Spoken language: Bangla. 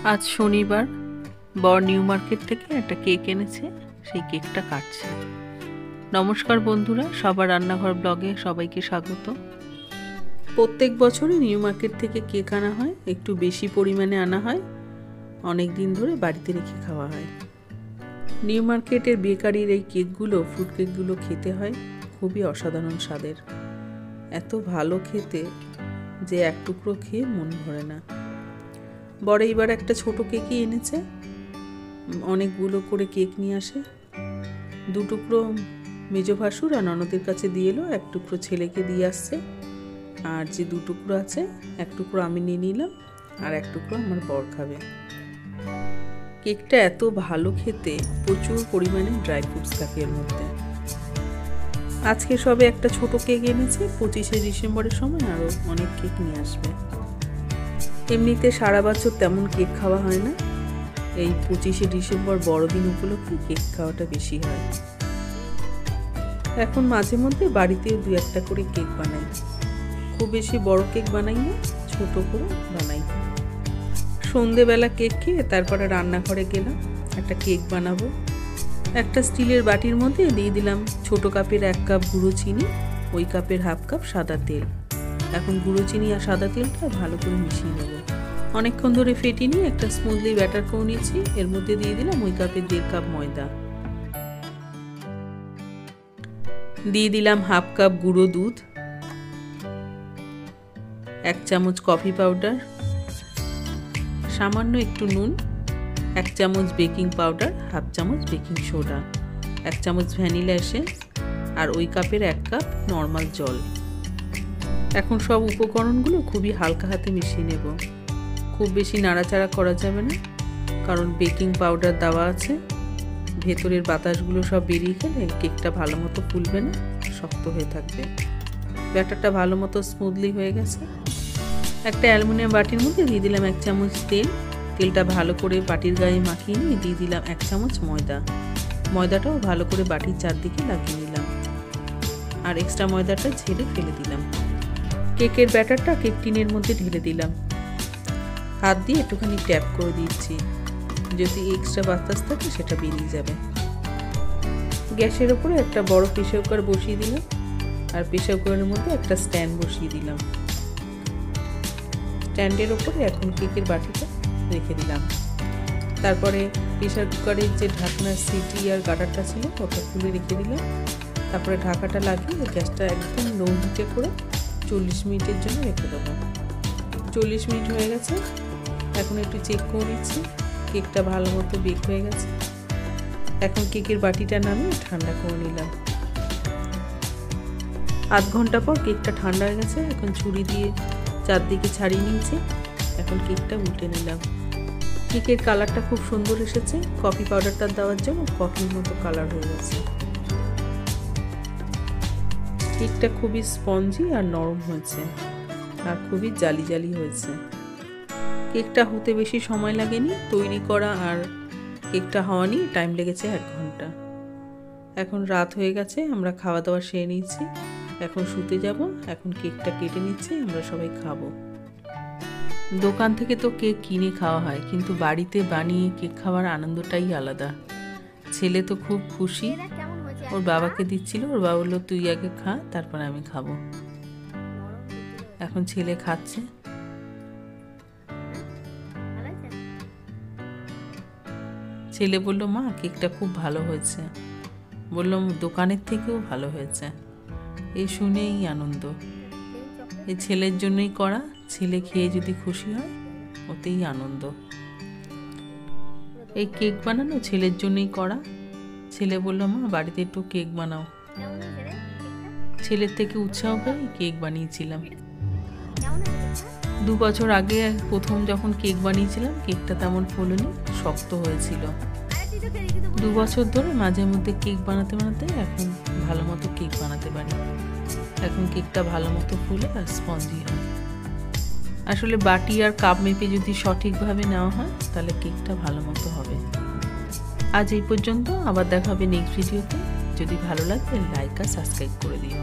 आज शनिवार बड़ निউ मार्केट থেকে একটা কেক এনেছে, সেই কেকটা কাটছে। নমস্কার বন্ধুরা, সবার রান্নাঘর ব্লগে সবাইকে স্বাগত। প্রত্যেক বছরই নিউ মার্কেট থেকে কেক আনা হয়, একটু বেশি পরিমাণে আনা হয়, অনেক দিন ধরে বাড়িতে রেখে খাওয়া হয়। নিউ মার্কেটের বেকারির এই কেকগুলো, ফ্রুট কেকগুলো খেতে হয় খুবই অসাধারণ স্বাদের। এত ভালো খেতে যে এক টুকরো খেয়ে মন ভরে না। বড় এইবার একটা ছোট কেকই এনেছে, অনেকগুলো করে কেক নিয়ে আসে। দু টুকরো মেজো ভাসুর আর ননদের কাছে দিয়ে এলো, এক টুকরো ছেলেকে দিয়ে আসছে, আর যে দু টুকরো আছে এক টুকরো আমি নিয়ে নিলাম আর এক টুকরো আমার বর খাবে। কেকটা এত ভালো খেতে, প্রচুর পরিমাণে ড্রাই ফ্রুটস থাকে এর মধ্যে। আজকে সবে একটা ছোট কেক এনেছে, 25শে ডিসেম্বরের সময় আরও অনেক কেক নিয়ে আসবে। এমনিতে সারা বছর তেমন কেক খাওয়া হয় না, এই 25শে ডিসেম্বর বড়দিন উপলক্ষে কেক খাওয়াটা বেশি হয়। এখন মাঝে মধ্যে বাড়িতে দু একটা করে কেক বানাই, খুব বেশি বড় কেক বানাই না, ছোট করে বানাই। সন্ধেবেলা কেক খেয়ে তারপরে রান্নাঘরে গেলাম, একটা কেক বানাবো। একটা স্টিলের বাটির মধ্যে দিয়ে দিলাম ছোট কাপের 1 কাপ গুঁড়ো চিনি, ওই কাপের হাফ কাপ সাদা তেল। এখন গুঁড়ো চিনি আর সাদা তেলটা ভালো করে মিশিয়ে নেব। অনেকক্ষণ ধরে ফেটে নিয়ে একটা স্মুথলি ব্যাটার করে নিয়েছি। এর মধ্যে দিয়ে দিলাম ওই কাপের 1.5 কাপ ময়দা, দিয়ে দিলাম হাফ কাপ গুঁড়ো দুধ, 1 চামচ কফি পাউডার, সামান্য একটু নুন, 1 চামচ বেকিং পাউডার, হাফ চামচ বেকিং সোডা, 1 চামচ ভ্যানিলা এসেন্স আর ওই কাপের 1 কাপ নর্মাল জল। এখন সব উপকরণগুলো খুবই হালকা হাতে মিশিয়ে নেব। খুব বেশি নাড়াচাড়া করা যাবে না, কারণ বেকিং পাউডার দেওয়া আছে, ভেতরের বাতাসগুলো সব বেরিয়ে গেলে কেকটা ভালো মতো ফুলবে না, শক্ত হয়ে থাকবে। ব্যাটারটা ভালো মতো স্মুথলি হয়ে গেছে। একটা অ্যালুমিনিয়াম বাটির মধ্যে দিয়ে দিলাম 1 চামচ তেল, তেলটা ভালো করে বাটির গায়ে মাখিয়ে নিয়ে দিয়ে দিলাম 1 চামচ ময়দা। ময়দাটাও ভালো করে বাটির চারদিকে লাগিয়ে নিলাম আর এক্সট্রা ময়দাটা ঝেড়ে ফেলে দিলাম। কেকের ব্যাটারটা কেক টিনের মধ্যে ঢেলে দিলাম, হাত দিয়ে একটুখানি ট্যাপ করে দিচ্ছি, যদি এক্সট্রা বাতাস থাকে সেটা বেরিয়ে যাবে। গ্যাসের উপরে একটা বড় প্রেসার কুকার বসিয়ে দিলাম আর প্রেসার কুকারের মধ্যে একটা স্ট্যান্ড বসিয়ে দিলাম। স্ট্যান্ডের উপরে এখন কেকের বাটিটা রেখে দিলাম। তারপরে প্রেসার কুকারের যে ঢাকনার সিটি আর গাটারটা ছিল ওটা খুলে রেখে দিলাম। তারপরে ঢাকাটা লাগিয়ে গ্যাসটা একদম লো হিটে করে 40 মিনিটের জন্য রেখে দেবো। 40 মিনিট হয়ে গেছে, এখন একটু চেক করে নিচ্ছি, কেকটা ভালো মতো বেক হয়ে গেছে। এখন কেকের বাটিটা নামিয়ে ঠান্ডা করে নিলাম। আধ ঘন্টা পর কেকটা ঠান্ডা হয়ে গেছে, এখন ছুরি দিয়ে চারদিকে ছাড়িয়ে নিয়েছি। এখন কেকটা উল্টে নিলাম। কেকের কালারটা খুব সুন্দর এসেছে, কফি পাউডারটা দেওয়ার জন্য কফির মতো কালার হয়ে গেছে। কেকটা খুবই স্পঞ্জি আর নরম হয়েছে আর খুবই জালি জালি হয়েছে। কেকটা হতে বেশি সময় লাগেনি, তৈরি করা আর কেকটা হওয়া নিয়ে টাইম লেগেছে 1 ঘন্টা। এখন রাত হয়ে গেছে, আমরা খাওয়া দাওয়া সেরে নিয়েছি, এখন শুতে যাব। এখন কেকটা কেটে নিচ্ছি, আমরা সবাই খাবো। দোকান থেকে তো কেক কিনে খাওয়া হয়, কিন্তু বাড়িতে বানিয়ে কেক খাওয়ার আনন্দটাই আলাদা। ছেলে তো খুব খুশি, ওর বাবাকে দিচ্ছিল, ওর বাবা বললো তুই আগে খা, তারপর আমি খাবো। এখন ছেলে খাচ্ছে। ছেলে বলল মা কেকটা খুব ভালো হয়েছে, বললাম দোকানের থেকেও ভালো হয়েছে। এই শুনেই আনন্দ, এই ছেলের জন্যই করা, ছেলে খেয়ে যদি খুশি হয় ওতেই আনন্দ। এই কেক বানানো ছেলের জন্যই করা। ছেলে বলল মা বাড়িতে একটু কেক বানাও। ছেলের থেকে উৎসাহ পেয়ে কেক বানিয়েছিলাম। 2 বছর আগে প্রথম যখন কেক বানিয়েছিলাম, কেকটা তেমন ফোলেনি, শক্ত হয়েছিল। 2 বছর ধরে মাঝে মধ্যে কেক বানাতে বানাতে এখন ভালো মতো কেক বানাতে পারি। এখন কেকটা ভালো মতো ফুলে আর স্পঞ্জি হয়। আসলে বাটি আর কাপ মেপে যদি সঠিকভাবে নেওয়া হয় তাহলে কেকটা ভালো মতো হবে। আজ এই পর্যন্ত, আবার দেখা হবে নেক্সট ভিডিওতে। যদি ভালো লাগে লাইক আর সাবস্ক্রাইব করে দিও।